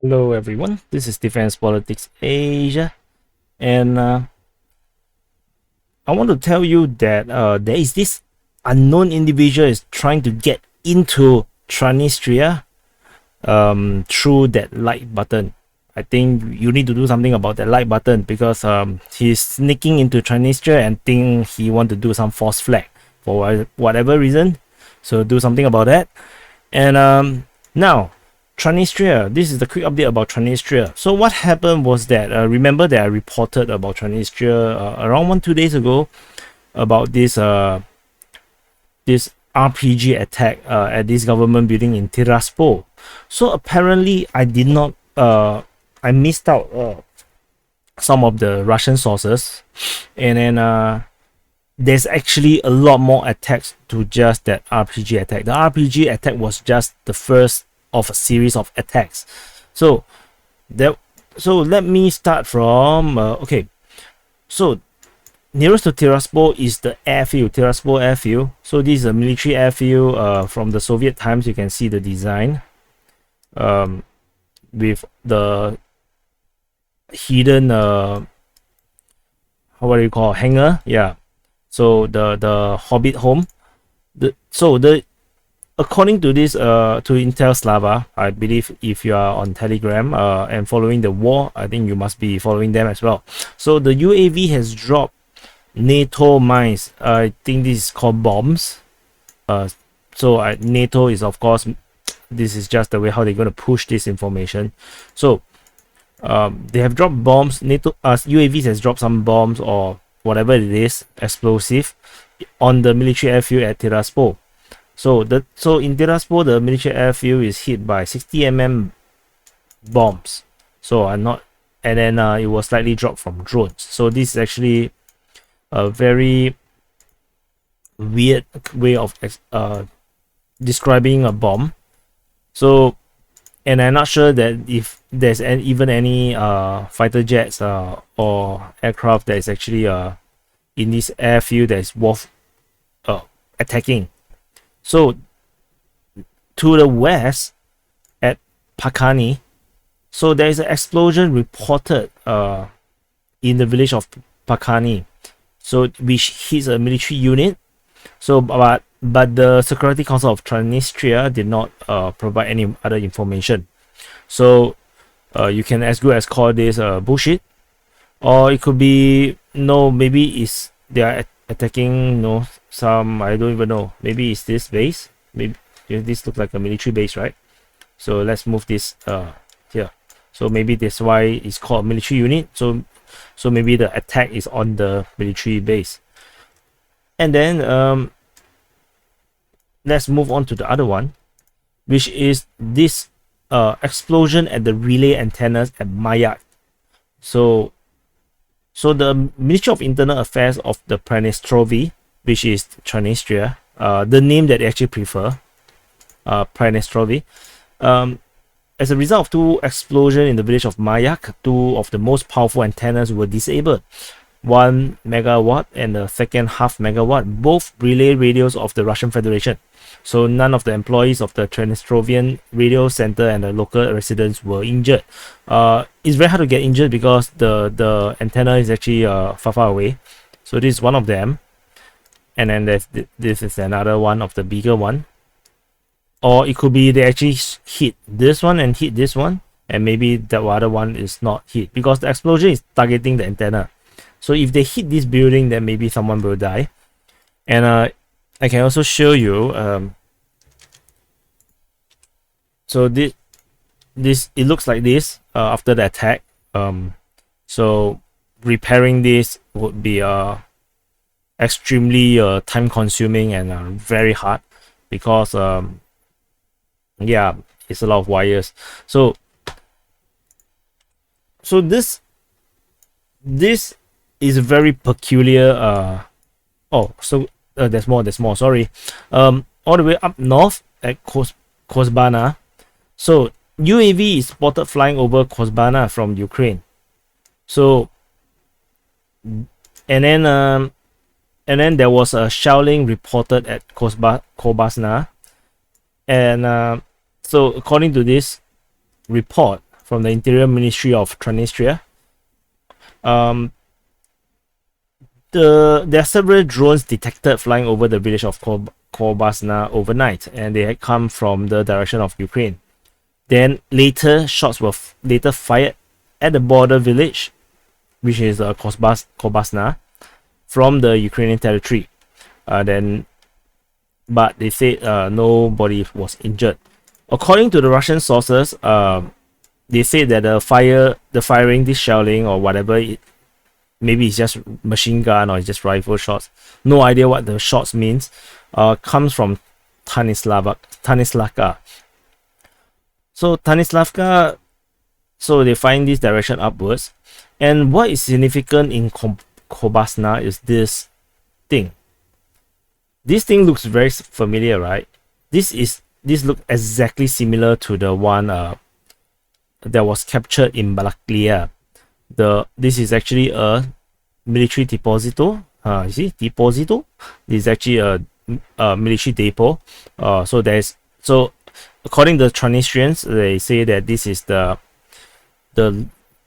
Hello everyone, this is Defense Politics Asia, and I want to tell you that there is this unknown individual is trying to get into Transnistria through that like button. I think you need to do something about that like button because he's sneaking into Transnistria and think he want to do some false flag for whatever reason. So do something about that. And now Transnistria, this is the quick update about Transnistria. So what happened was that remember that I reported about Transnistria around 1-2 days ago about this this RPG attack at this government building in Tiraspol. So apparently I did not I missed out some of the Russian sources, and then there's actually a lot more attacks to just that RPG attack. The RPG attack was just the first of a series of attacks. So let me start from okay. So nearest to Tiraspol is the airfield, Tiraspol airfield. So this is a military airfield from the Soviet times. You can see the design with the hidden what do you call, hangar? Yeah. So the Hobbit home. According to this to Intel Slava, I believe if you are on Telegram and following the war, I think you must be following them as well. So the UAV has dropped NATO mines. I think this is called bombs. NATO is, of course, this is just the way how they're going to push this information. So they have dropped bombs. NATO UAVs has dropped some bombs or whatever it is, explosive, on the military airfield at Tiraspol. So in Tiraspol, the military airfield is hit by 60 bombs. So and then it was slightly dropped from drones. So this is actually a very weird way of describing a bomb. So, and I'm not sure that if there's even any fighter jets or aircraft that is actually in this airfield that is worth attacking. So to the west at Pakani, so there is an explosion reported in the village of Pakani, so which hits a military unit. So but the Security Council of Transnistria did not provide any other information. So you can as good as call this bullshit, or it could be no, maybe they are attacking some, I don't even know, maybe it's this base. Maybe this looks like a military base, right? So let's move this here. So maybe that's why it's called military unit. So maybe the attack is on the military base. And then let's move on to the other one, which is this explosion at the relay antennas at Mayak. So the Ministry of Internal Affairs of the Transnistria, which is Transnistria, the name that they actually prefer, Transnistria, as a result of two explosions in the village of Mayak, two of the most powerful antennas were disabled. 1 megawatt and the second half megawatt, both relay radios of the Russian Federation. So none of the employees of the Transnistrian radio center and the local residents were injured. It's very hard to get injured because the antenna is actually far away. So this is one of them, and then this is another one of the bigger one. Or it could be they actually hit this one and hit this one, and maybe the other one is not hit because the explosion is targeting the antenna. So if they hit this building, then maybe someone will die. And I can also show you. So this it looks like this after the attack. So repairing this would be extremely time-consuming and very hard because yeah, it's a lot of wires. So this is a very peculiar there's more, sorry. All the way up north at Kozbana. So UAV is spotted flying over Kozbana from Ukraine. So and then there was a shelling reported at Kobasna, and so according to this report, from the Interior Ministry of Transnistria. There are several drones detected flying over the village of Kobasna overnight, and they had come from the direction of Ukraine. Then later, shots were later fired at the border village, which is Kobasna, from the Ukrainian territory. But they said nobody was injured. According to the Russian sources, they say that the firing, this shelling or whatever, maybe it's just machine gun or it's just rifle shots. No idea what the shots means. Comes from Transnistria. So Transnistria, so they find this direction upwards. And what is significant in Kobasna is this thing. This thing looks very familiar, right? This looks exactly similar to the one that was captured in Balaklia. This is actually a military deposito. You see, deposito. This is actually a military depot. So according to the Transnistrians, they say that this is the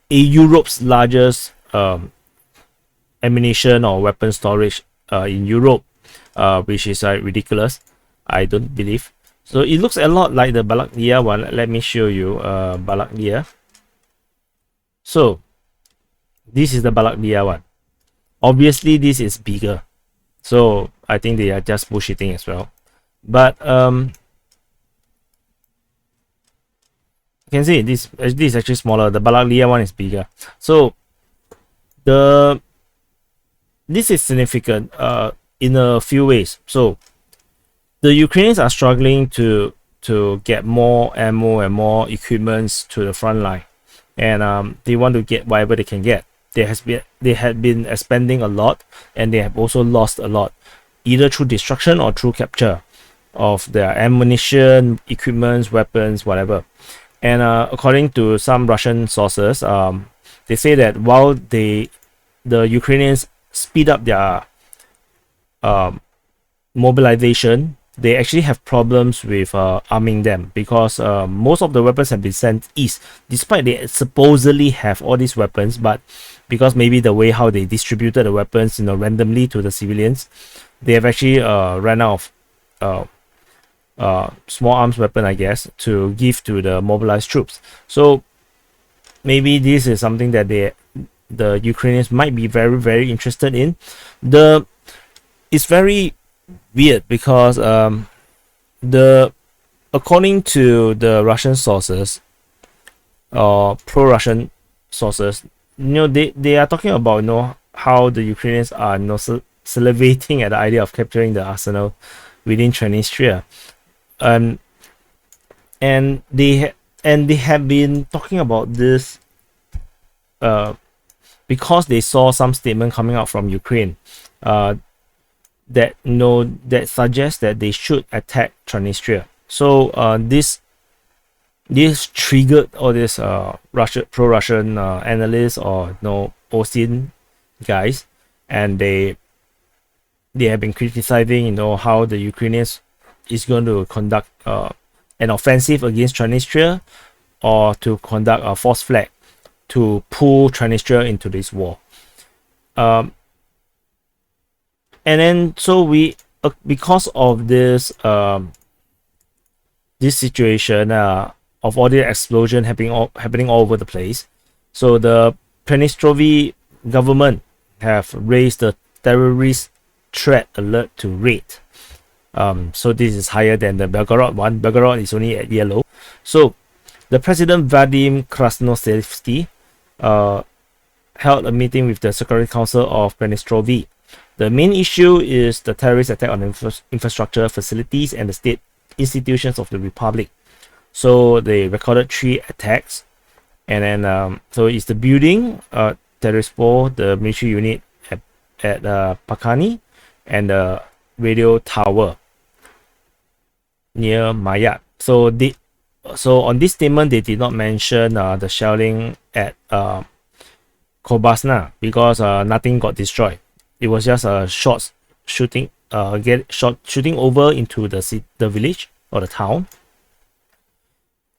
Europe's largest ammunition or weapon storage in Europe, which is ridiculous. I don't believe. So it looks a lot like the Balaklia one. Let me show you Balaklia. So this is the Balaklia one. Obviously, this is bigger. So I think they are just bullshitting as well. But you can see this is actually smaller. The Balaklia one is bigger. So this is significant in a few ways. So the Ukrainians are struggling to get more ammo and more equipments to the front line, and they want to get whatever they can get. They had been expending a lot, and they have also lost a lot, either through destruction or through capture of their ammunition, equipments, weapons, whatever. And according to some Russian sources, they say that while the Ukrainians speed up their mobilization, they actually have problems with arming them, because most of the weapons have been sent east, despite they supposedly have all these weapons. But because maybe the way how they distributed the weapons, randomly to the civilians, they have actually ran out of small arms weapon, I guess, to give to the mobilized troops. So maybe this is something that the Ukrainians might be very, very interested in. It's very weird because according to the Russian sources, pro-Russian sources, they are talking about how the Ukrainians are salivating at the idea of capturing the arsenal within Transnistria, and they have been talking about this because they saw some statement coming out from Ukraine that suggests that they should attack Transnistria. So this triggered all this pro-Russian analysts or OSIN guys, and they have been criticizing how the Ukrainians is going to conduct an offensive against Transnistria, or to conduct a false flag to pull Transnistria into this war. And then so because of this this situation of all the explosion happening all over the place, so the Transnistria government have raised the terrorist threat alert to red. So this is higher than the Belgorod one. Belgorod is only at yellow. So the President Vadim Krasnoselevsky held a meeting with the Security Council of Transnistria. The main issue is the terrorist attack on infrastructure, facilities, and the state institutions of the republic. So they recorded 3 attacks, and then so it's the building, Terespo, the military unit at Pakani, and the radio tower near Mayat. So on this statement, they did not mention the shelling at Kobasna, because nothing got destroyed. It was just shots shooting over into the village or the town.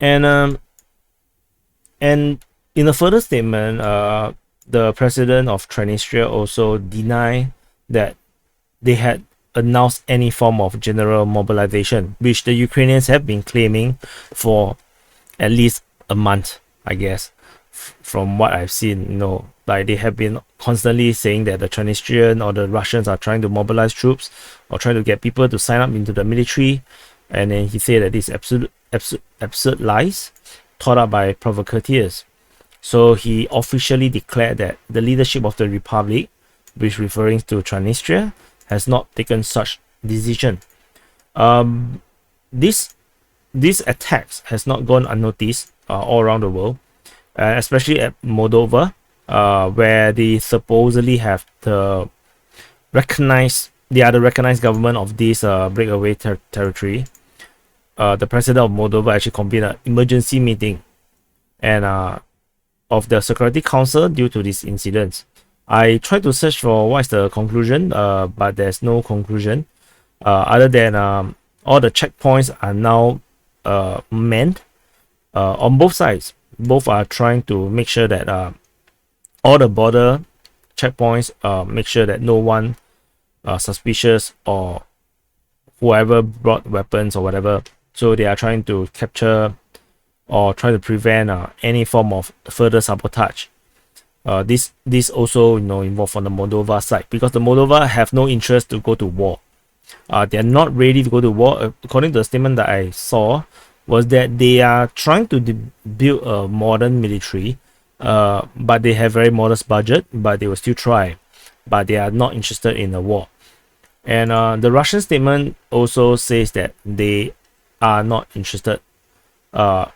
And And in a further statement, the president of Transnistria also denied that they had announced any form of general mobilization, which the Ukrainians have been claiming for at least a month, I guess. From what I've seen, like they have been constantly saying that the Transnistrian or the Russians are trying to mobilize troops or trying to get people to sign up into the military. And then he said that these absurd lies taught up by provocateurs. So he officially declared that the leadership of the Republic, which referring to Transnistria, has not taken such decision. These attacks has not gone unnoticed all around the world, especially at Moldova, where they supposedly have the recognized government of this breakaway territory. The president of Moldova actually convened an emergency meeting and of the Security Council due to these incidents. I tried to search for what is the conclusion, but there's no conclusion other than all the checkpoints are now manned on both sides. Both are trying to make sure that all the border checkpoints make sure that no one suspicious or whoever brought weapons or whatever. So they are trying to capture or try to prevent any form of further sabotage. This also involved on the Moldova side, because the Moldova have no interest to go to war. They are not ready to go to war. According to the statement that I saw, was that they are trying to build a modern military, but they have very modest budget, but they will still try. But they are not interested in a war. And the Russian statement also says that they are not interested to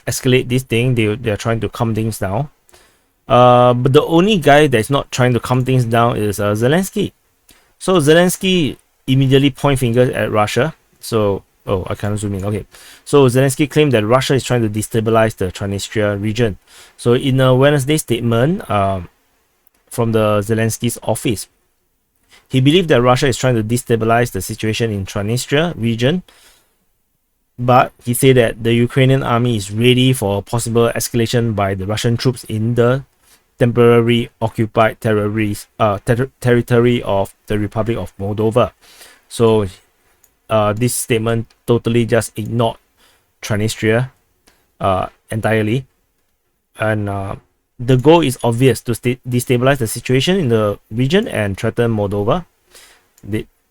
escalate this thing. They are trying to calm things down. But the only guy that's not trying to calm things down is Zelensky. So Zelensky immediately point fingers at Russia. So, I can't zoom in. Okay. So Zelensky claimed that Russia is trying to destabilize the Transnistria region. So in a Wednesday statement from the Zelensky's office, he believed that Russia is trying to destabilize the situation in Transnistria region. But he said that the Ukrainian army is ready for possible escalation by the Russian troops in the temporary occupied territory of the Republic of Moldova. So this statement totally just ignored Transnistria entirely. And the goal is obvious: to destabilize the situation in the region and threaten Moldova.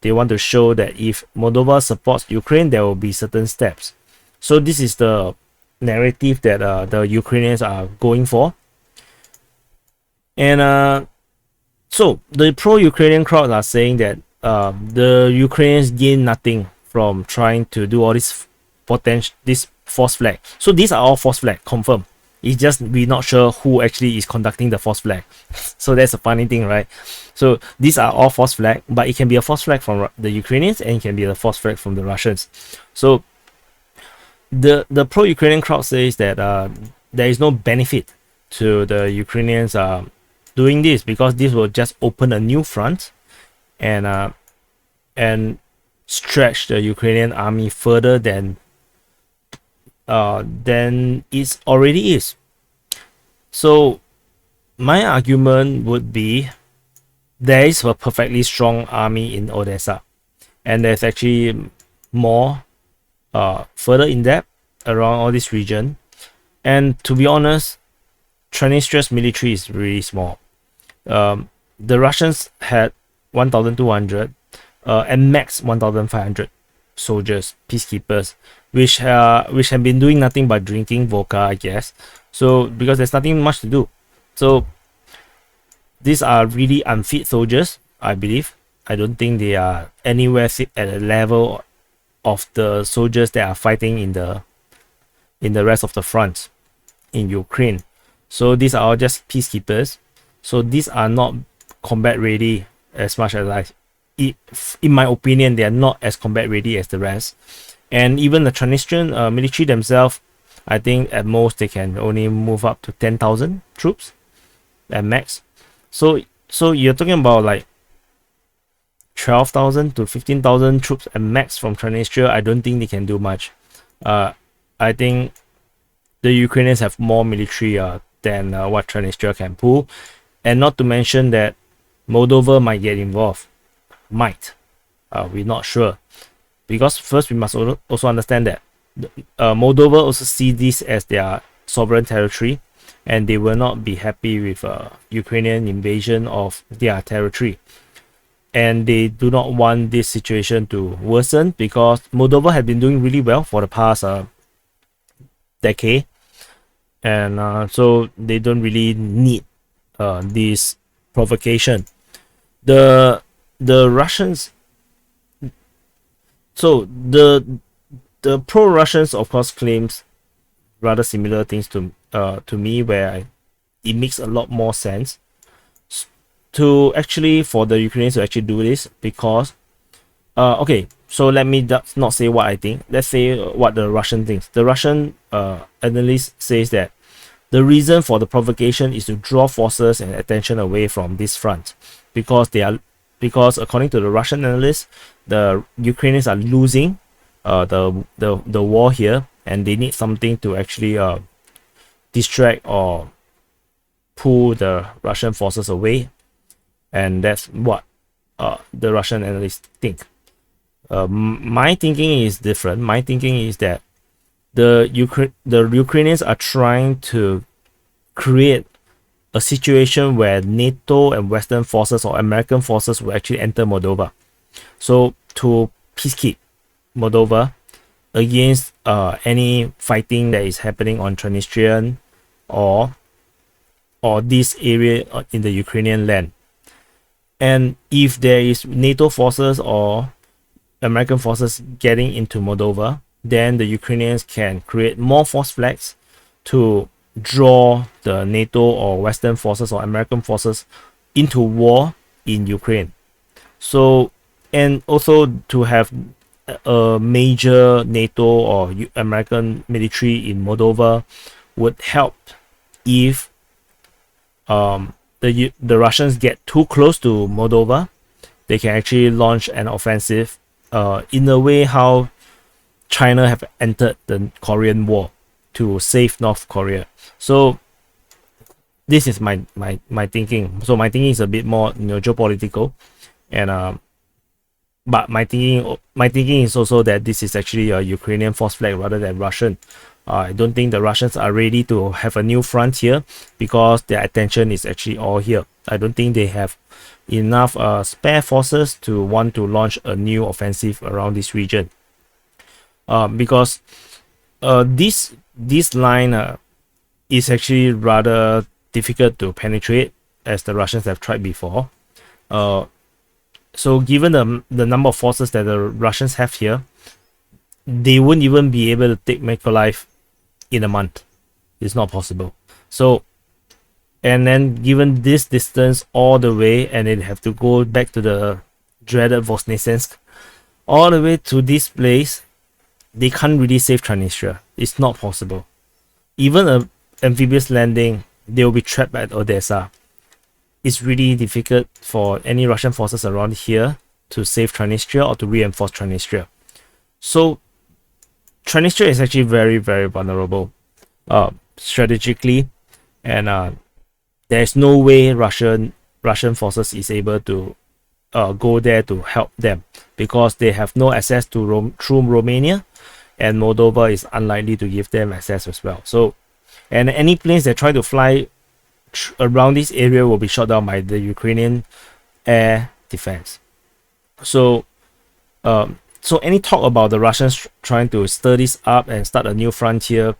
They want to show that if Moldova supports Ukraine, there will be certain steps. So this is the narrative that the Ukrainians are going for. And so the pro-Ukrainian crowd are saying that the Ukrainians gain nothing from trying to do all this false flag. So these are all false flag, confirmed. It's just we're not sure who actually is conducting the false flag. So that's a funny thing, right? So these are all false flag, but it can be a false flag from the Ukrainians and it can be a false flag from the Russians. So the pro-Ukrainian crowd says that there is no benefit to the Ukrainians doing this, because this will just open a new front and stretch the Ukrainian army further than it already is. So my argument would be, there is a perfectly strong army in Odessa, and there's actually more further in depth around all this region. And to be honest, Transnistria's military is really small. The Russians had 1,200 and max 1,500 soldiers, peacekeepers, which have been doing nothing but drinking vodka, I guess. So because there's nothing much to do. So these are really unfit soldiers, I believe. I don't think they are anywhere at a level of the soldiers that are fighting in the rest of the front in Ukraine. So these are all just peacekeepers. So these are not combat ready as much as in my opinion, they are not as combat ready as the rest. And even the Transnistrian military themselves, I think at most they can only move up to 10,000 troops at max. So you're talking about like 12,000 to 15,000 troops at max from Transnistria. I don't think they can do much. I think the Ukrainians have more military than what Transnistria can pull, and not to mention that Moldova might get involved. Might. We're not sure, because first we must also understand that Moldova also see this as their sovereign territory, and they will not be happy with Ukrainian invasion of their territory, and they do not want this situation to worsen, because Moldova had been doing really well for the past decade, and so they don't really need this provocation. The Russians, so the pro-Russians of course claims rather similar things to me, where it makes a lot more sense to actually for the Ukrainians to actually do this, because okay, so let me not say what I think. Let's say what the Russian thinks. The Russian analyst says that the reason for the provocation is to draw forces and attention away from this front, because according to the Russian analysts, the Ukrainians are losing the war here, and they need something to actually distract or pull the Russian forces away, and that's what the Russian analysts think. My thinking is different. My thinking is that the Ukrainians are trying to create a situation where NATO and Western forces or American forces will actually enter Moldova, so to peacekeep Moldova against any fighting that is happening on Transnistrian or this area in the Ukrainian land. And if there is NATO forces or American forces getting into Moldova, then the Ukrainians can create more false flags to draw the NATO or Western forces or American forces into war in Ukraine. So, and also to have a major NATO or American military in Moldova would help if the Russians get too close to Moldova. They can actually launch an offensive in a way how China have entered the Korean War to save North Korea. So this is my thinking. So my thinking is a bit more geopolitical, and but my thinking is also that this is actually a Ukrainian false flag rather than Russian. I don't think the Russians are ready to have a new front here, because their attention is actually all here. I don't think they have enough spare forces to want to launch a new offensive around this region. Because this line is actually rather difficult to penetrate, as the Russians have tried before. So given the number of forces that the Russians have here, they wouldn't even be able to take Mykolaiv in a month. It's not possible. So, and then given this distance all the way, and then have to go back to the dreaded Voznesensk, all the way to this place, they can't really save Transnistria. It's not possible. Even an amphibious landing, they will be trapped at Odessa. It's really difficult for any Russian forces around here to save Transnistria or to reinforce Transnistria. So Transnistria is actually very, very vulnerable strategically, and there's no way Russian forces is able to go there to help them, because they have no access to through Romania, and Moldova is unlikely to give them access as well. So, and any planes that try to fly around this area will be shot down by the Ukrainian air defense. So, so any talk about the Russians trying to stir this up and start a new frontier,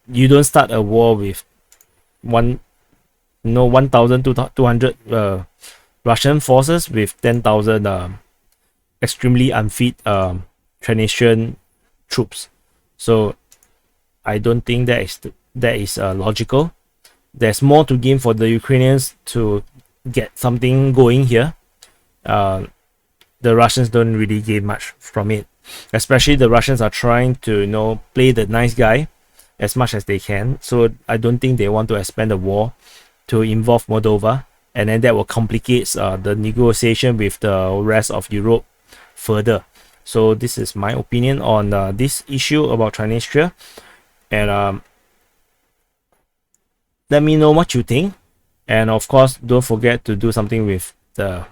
you don't start a war with 1,200 Russian forces with 10,000 extremely unfit Transnistrian troops. So I don't think that is logical. There's more to gain for the Ukrainians to get something going here. The Russians don't really gain much from it. Especially the Russians are trying to play the nice guy as much as they can. So I don't think they want to expand the war to involve Moldova, and then that will complicate the negotiation with the rest of Europe further. So this is my opinion on this issue about Transnistria, and let me know what you think. And of course, don't forget to do something with the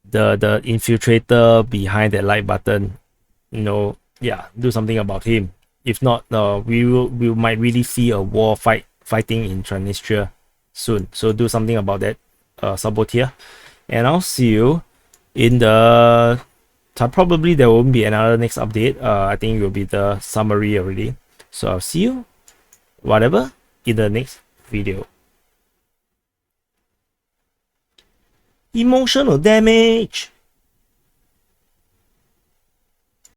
infiltrator behind that like button. Yeah, do something about him. If not, we might really see a war fighting in Transnistria soon. So do something about that, support here. And I'll see you in the probably there won't be another next update. I think it will be the summary already. So I'll see you whatever in the next video. Emotional damage.